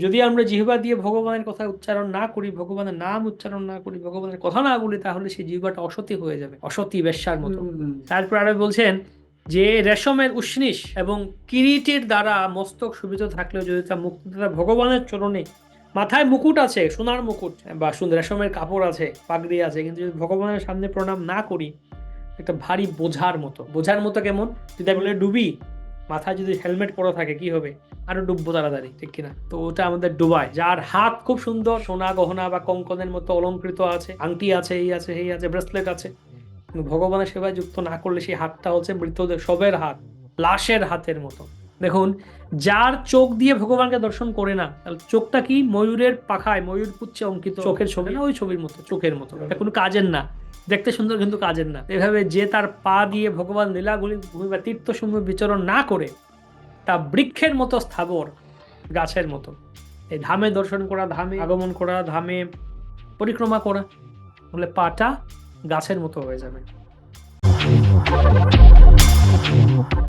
যদি আমরা জিহ্বা দিয়ে ভগবানের কথা উচ্চারণ না করি, ভগবানের নাম উচ্চারণ না করি, ভগবানের কথা না বলি, তাহলে সেই জিহ্বাটা অসতী হয়ে যাবে, অসতী বেশ্যার মতো। তারপর আরো বলছেন যে রেশমের উষ্ণিস এবং কিরীটের দ্বারা মস্তক শোভিত থাকলেও যদি তা মুক্তদাতা ভগবানের চরণে, মাথায় মুকুট আছে, সোনার মুকুট বা সুন্দর রেশমের কাপড় আছে, পাগড়ি আছে, কিন্তু যদি ভগবানের সামনে প্রণাম না করি, একটা ভারী বোঝার মতো। বোঝার মতো কেমন? যদি আমি বলি ডুবি, মাথায় যদি হেলমেট পরা থাকে কি হবে? আরো ডুববো তাড়াতাড়ি, ঠিক কিনা? তো ওটা আমাদের ডুবায়। যার হাত খুব সুন্দর সোনা গহনা বা কঙ্কনের মতো অলঙ্কৃত আছে, আংটি আছে, এই আছে, এই আছে, ব্রেসলেট আছে, কিন্তু ভগবানের সেবায় যুক্ত না করলে সেই হাতটা হচ্ছে মৃতদের, শবের হাত, লাশের হাতের মতো। দেখুন, যার চোখ দিয়ে ভগবানকে দর্শন করে না, তাহলে চোখটা কি? ময়ূরের পাখায়, ময়ূর পুচ্ছে অঙ্কিত চোখের ছবি না, ওই ছবির মতো, চোখের মতো। এটা কোনো কাজের না, দেখতে সুন্দর কিন্তু কাজের না। এভাবে যে তার পা দিয়ে ভগবান লীলাগুলি ভূমি বা তীর্থসমূহ বিচরণ না করে, তা বৃক্ষের মতো স্থাবর, গাছের মতো। এই ধামে দর্শন করা, ধামে আগমন করা, ধামে পরিক্রমা করা, বলে পাটা গাছের মতো হয়ে যাবে।